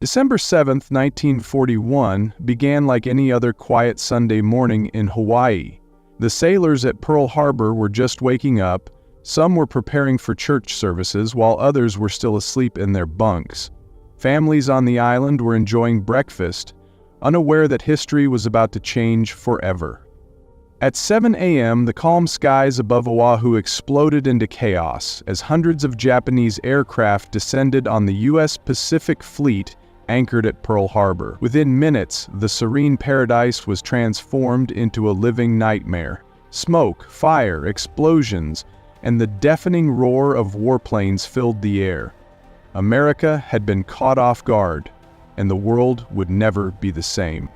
December 7, 1941 began like any other quiet Sunday morning in Hawaii. The sailors at Pearl Harbor were just waking up, some were preparing for church services while others were still asleep in their bunks. Families on the island were enjoying breakfast, unaware that history was about to change forever. At 7 a.m., the calm skies above Oahu exploded into chaos as hundreds of Japanese aircraft descended on the U.S. Pacific Fleet anchored at Pearl Harbor. Within minutes, the serene paradise was transformed into a living nightmare. Smoke, fire, explosions, and the deafening roar of warplanes filled the air. America had been caught off guard, and the world would never be the same.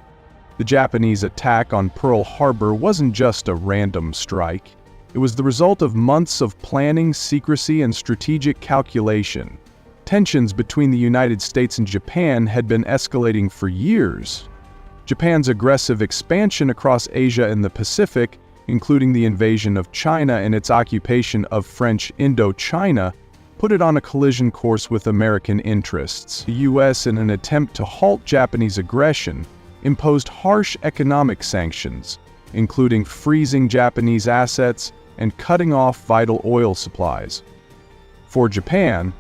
The Japanese attack on Pearl Harbor wasn't just a random strike. It was the result of months of planning, secrecy, and strategic calculation. Tensions between the United States and Japan had been escalating for years. Japan's aggressive expansion across Asia and the Pacific, including the invasion of China and its occupation of French Indochina, put it on a collision course with American interests. The U.S., in an attempt to halt Japanese aggression, imposed harsh economic sanctions, including freezing Japanese assets and cutting off vital oil supplies. For Japan,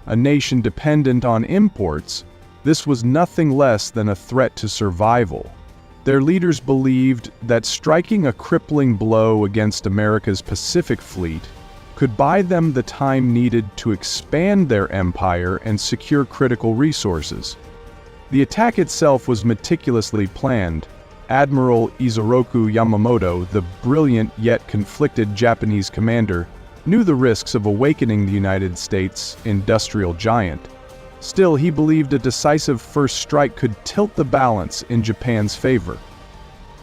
a nation dependent on imports, this was nothing less than a threat to survival. Their leaders believed that striking a crippling blow against America's Pacific Fleet could buy them the time needed to expand their empire and secure critical resources. The attack itself was meticulously planned. Admiral Isoroku Yamamoto, the brilliant yet conflicted Japanese commander, knew the risks of awakening the United States' industrial giant. Still, he believed a decisive first strike could tilt the balance in Japan's favor.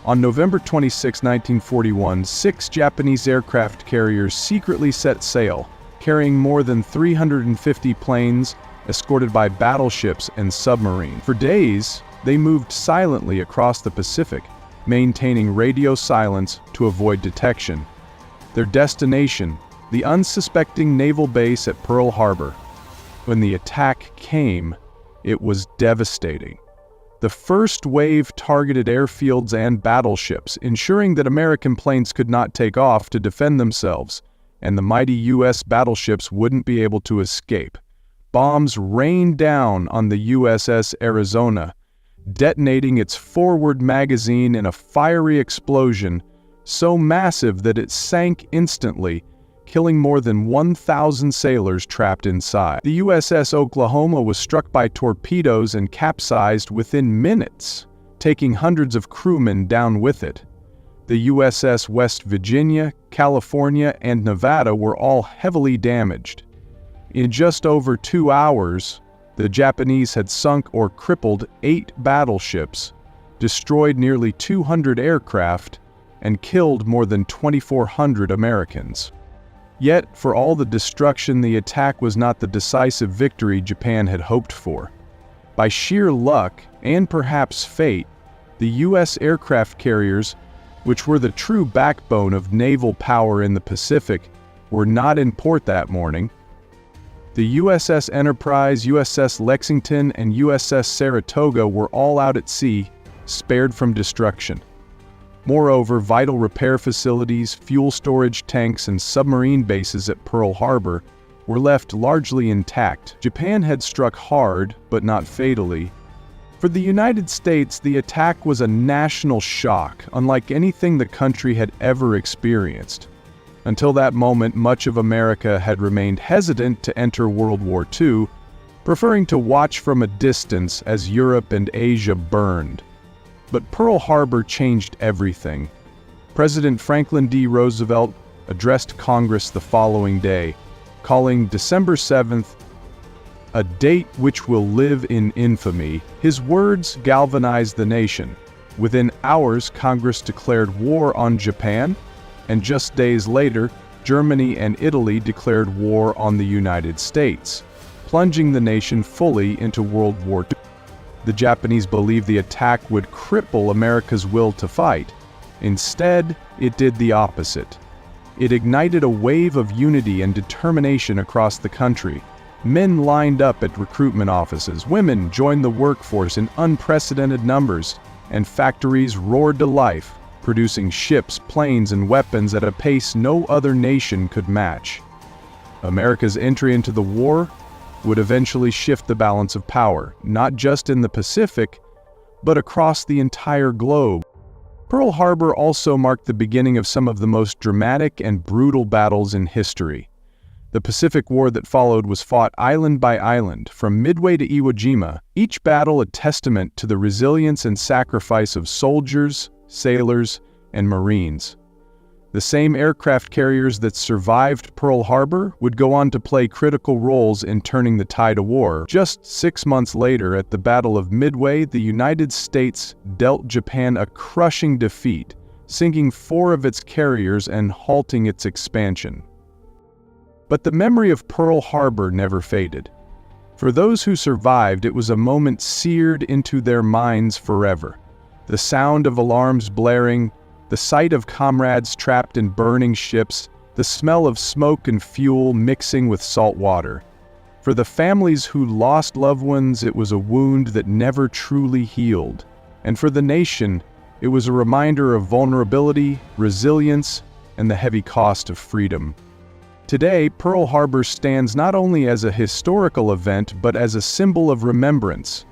On November 26, 1941, 6 Japanese aircraft carriers secretly set sail, carrying more than 350 planes, escorted by battleships and submarines. For days, they moved silently across the Pacific, maintaining radio silence to avoid detection. Their destination, the unsuspecting naval base at Pearl Harbor. When the attack came, it was devastating. The first wave targeted airfields and battleships, ensuring that American planes could not take off to defend themselves, and the mighty U.S. battleships wouldn't be able to escape. Bombs rained down on the USS Arizona, detonating its forward magazine in a fiery explosion so massive that it sank instantly, killing more than 1,000 sailors trapped inside. The USS Oklahoma was struck by torpedoes and capsized within minutes, taking hundreds of crewmen down with it. The USS West Virginia, California, and Nevada were all heavily damaged. In just over 2 hours, the Japanese had sunk or crippled 8 battleships, destroyed nearly 200 aircraft, and killed more than 2,400 Americans. Yet, for all the destruction, the attack was not the decisive victory Japan had hoped for. By sheer luck, and perhaps fate, the U.S. aircraft carriers, which were the true backbone of naval power in the Pacific, were not in port that morning. The USS Enterprise, USS Lexington, and USS Saratoga were all out at sea, spared from destruction. Moreover, vital repair facilities, fuel storage tanks, and submarine bases at Pearl Harbor were left largely intact. Japan had struck hard, but not fatally. For the United States, the attack was a national shock, unlike anything the country had ever experienced. Until that moment, much of America had remained hesitant to enter World War II, preferring to watch from a distance as Europe and Asia burned. But Pearl Harbor changed everything. President Franklin D. Roosevelt addressed Congress the following day, calling December 7th a date which will live in infamy. His words galvanized the nation. Within hours, Congress declared war on Japan, and just days later, Germany and Italy declared war on the United States, plunging the nation fully into World War II. The Japanese believed the attack would cripple America's will to fight. Instead, it did the opposite. It ignited a wave of unity and determination across the country. Men lined up at recruitment offices, women joined the workforce in unprecedented numbers, and factories roared to life, producing ships, planes, and weapons at a pace no other nation could match. America's entry into the war would eventually shift the balance of power, not just in the Pacific, but across the entire globe. Pearl Harbor also marked the beginning of some of the most dramatic and brutal battles in history. The Pacific War that followed was fought island by island, from Midway to Iwo Jima, each battle a testament to the resilience and sacrifice of soldiers, sailors, and Marines. The same aircraft carriers that survived Pearl Harbor would go on to play critical roles in turning the tide of war. Just 6 months later, at the Battle of Midway, the United States dealt Japan a crushing defeat, sinking 4 of its carriers and halting its expansion. But the memory of Pearl Harbor never faded. For those who survived, it was a moment seared into their minds forever. The sound of alarms blaring, the sight of comrades trapped in burning ships, the smell of smoke and fuel mixing with salt water. For the families who lost loved ones, it was a wound that never truly healed. And for the nation, it was a reminder of vulnerability, resilience, and the heavy cost of freedom. Today, Pearl Harbor stands not only as a historical event, but as a symbol of remembrance.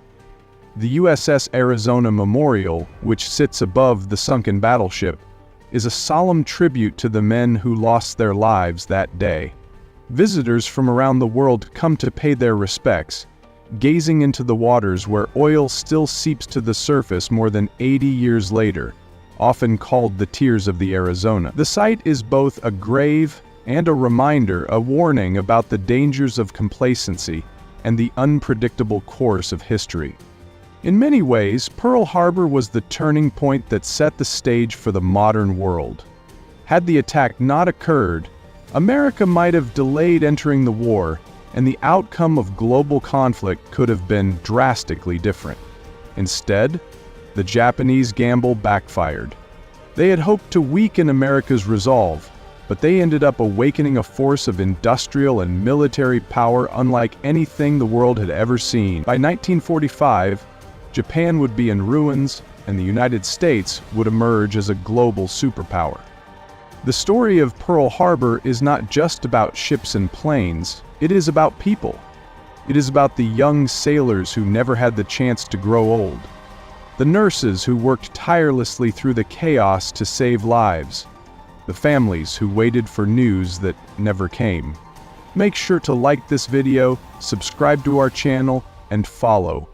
The USS Arizona Memorial, which sits above the sunken battleship, is a solemn tribute to the men who lost their lives that day. Visitors from around the world come to pay their respects, gazing into the waters where oil still seeps to the surface more than 80 years later, often called the Tears of the Arizona. The site is both a grave and a reminder, a warning about the dangers of complacency and the unpredictable course of history. In many ways, Pearl Harbor was the turning point that set the stage for the modern world. Had the attack not occurred, America might have delayed entering the war, and the outcome of global conflict could have been drastically different. Instead, the Japanese gamble backfired. They had hoped to weaken America's resolve, but they ended up awakening a force of industrial and military power unlike anything the world had ever seen. By 1945, Japan would be in ruins, and the United States would emerge as a global superpower. The story of Pearl Harbor is not just about ships and planes, it is about people. It is about the young sailors who never had the chance to grow old, the nurses who worked tirelessly through the chaos to save lives, the families who waited for news that never came. Make sure to like this video, subscribe to our channel, and follow